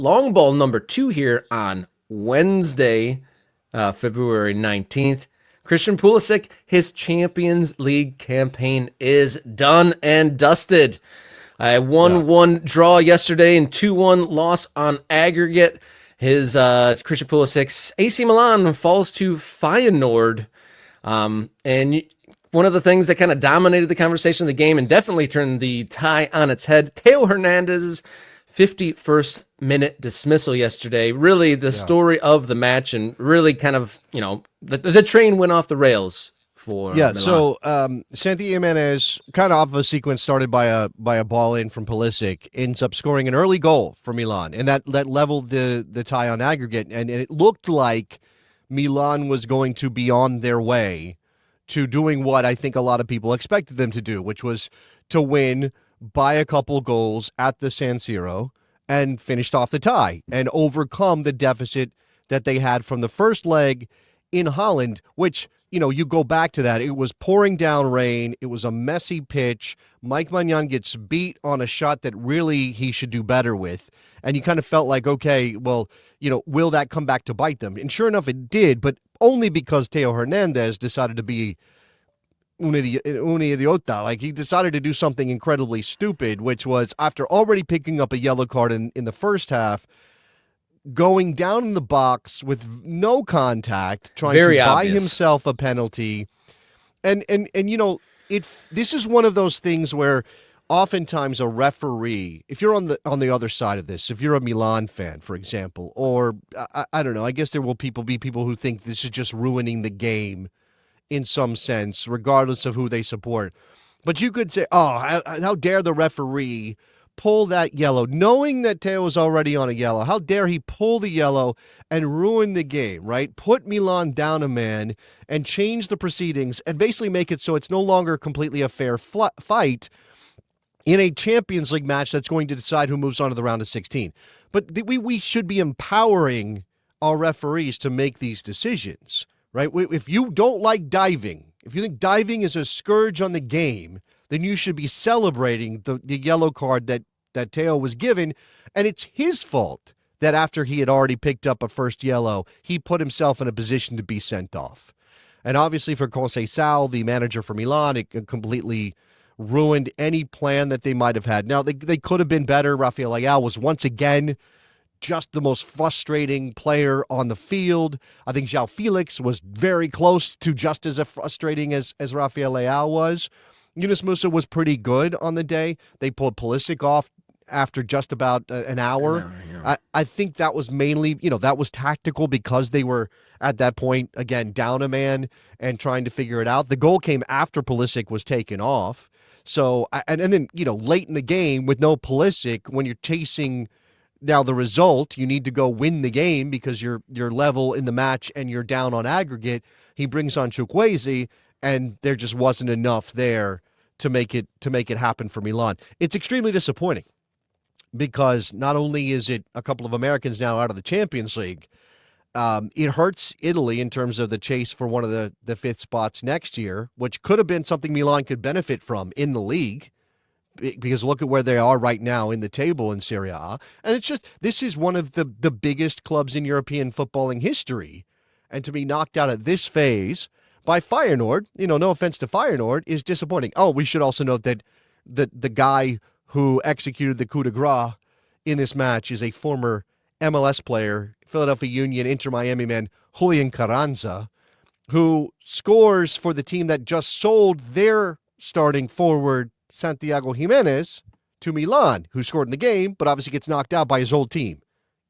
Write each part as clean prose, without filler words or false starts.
long ball number 2 here on Wednesday, February 19th. Christian Pulisic, his Champions League campaign is done and dusted. A 1-1 draw yesterday and 2-1 loss on aggregate. His Christian Pulisic's AC Milan falls to Feyenoord. And one of the things that kind of dominated the conversation of the game and definitely turned the tie on its head, Theo Hernandez's 51st minute dismissal yesterday. Really the story of the match, and really kind of, the train went off the rails for Milan. So Santi Jimenez, kind of off of a sequence started by a ball in from Pulisic, ends up scoring an early goal for Milan, and that leveled the tie on aggregate, and it looked like Milan was going to be on their way to doing what I think a lot of people expected them to do, which was to win by a couple goals at the San Siro and finished off the tie and overcome the deficit that they had from the first leg in Holland, which, you go back to that. It was pouring down rain. It was a messy pitch. Mike Maignan gets beat on a shot that really he should do better with. And you kind of felt like, okay, well, will that come back to bite them? And sure enough, it did, but only because Theo Hernandez decided to be un idiota. Like, he decided to do something incredibly stupid, which was, after already picking up a yellow card in the first half, going down in the box with no contact, trying Very to buy obvious. himself a penalty. And this is one of those things where oftentimes a referee, if you're on the other side of this, if you're a Milan fan, for example, or I don't know, I guess there will be people who think this is just ruining the game in some sense, regardless of who they support. But you could say, oh, how dare the referee pull that yellow, knowing that Theo was already on a yellow. How dare he pull the yellow and ruin the game, right? Put Milan down a man and change the proceedings and basically make it so it's no longer completely a fair fight in a Champions League match that's going to decide who moves on to the round of 16. But we should be empowering our referees to make these decisions, right? If you don't like diving, if you think diving is a scourge on the game, then you should be celebrating the yellow card that Theo was given. And it's his fault that after he had already picked up a first yellow, he put himself in a position to be sent off. And obviously for Conceição, the manager for Milan, it completely ruined any plan that they might have had. Now, they could have been better. Rafael Leao was once again just the most frustrating player on the field. I think João Felix was very close to just as frustrating as Rafael Leao was. Yunus Musah was pretty good on the day. They pulled Pulisic off after just about an hour. I think that was mainly, that was tactical because they were at that point, again, down a man and trying to figure it out. The goal came after Pulisic was taken off. So, and then, late in the game with no Pulisic, when you're chasing now the result, you need to go win the game because you're level in the match and you're down on aggregate. He brings on Chukwueze, and there just wasn't enough there to make it happen for Milan. It's extremely disappointing because not only is it a couple of Americans now out of the Champions League, it hurts Italy in terms of the chase for one of the fifth spots next year, which could have been something Milan could benefit from in the league, because look at where they are right now in the table in Serie A. And it's just, this is one of the biggest clubs in European footballing history. And to be knocked out at this phase by Feyenoord, no offense to Feyenoord, is disappointing. Oh, we should also note that the guy who executed the coup de grace in this match is a former MLS player, Philadelphia Union, Inter Miami man, Julian Carranza, who scores for the team that just sold their starting forward, Santiago Jimenez, to Milan, who scored in the game, but obviously gets knocked out by his old team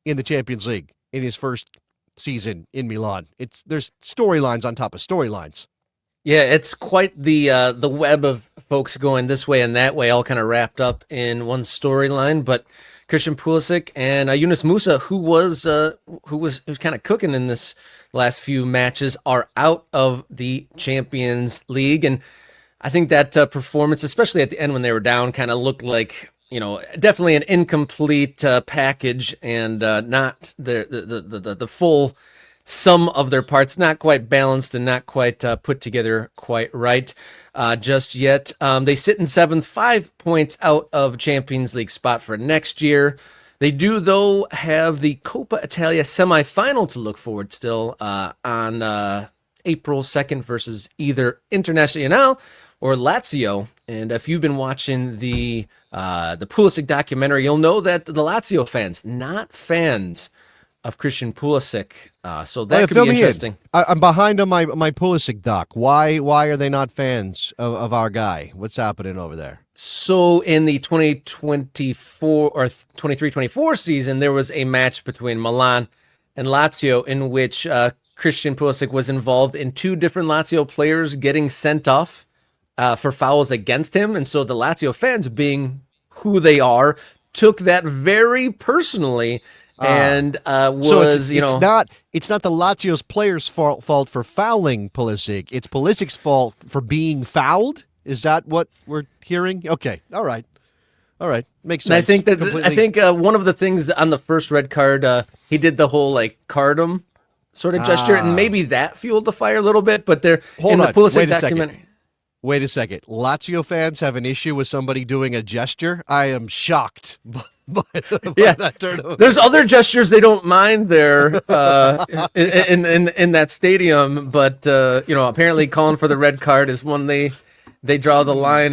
in the Champions League in his first season in Milan. There's storylines on top of storylines. Yeah, it's quite the web of folks going this way and that way, all kind of wrapped up in one storyline. But Christian Pulisic and Yunus Musah, who was kind of cooking in this last few matches, are out of the Champions League. And I think that performance, especially at the end when they were down, kind of looked like, definitely an incomplete package, and not the full sum of their parts, not quite balanced and not quite put together quite right just yet. They sit in seventh, 5 points out of Champions League spot for next year. They do, though, have the Coppa Italia semifinal to look forward still on April 2nd versus either Internazionale or Lazio. And if you've been watching the Pulisic documentary, you'll know that the Lazio fans, not fans of Christian Pulisic. So that could be interesting. I'm behind on my Pulisic doc. Why are they not fans of our guy? What's happening over there? So in the 2024 or 23-24 season, there was a match between Milan and Lazio in which Christian Pulisic was involved in two different Lazio players getting sent off for fouls against him. And so the Lazio fans, being who they are, took that very personally and was, so it's not the Lazio's players' fault for fouling Pulisic. It's Pulisic's fault for being fouled. Is that what we're hearing? Okay, all right, makes sense. And I think one of the things on the first red card, he did the whole like card him sort of gesture, and maybe that fueled the fire a little bit. But they're in the Pulisic documentary. Wait a second. Lazio fans have an issue with somebody doing a gesture? I am shocked by that turnover. There's other gestures they don't mind there in that stadium, but apparently calling for the red card is one they draw the line at.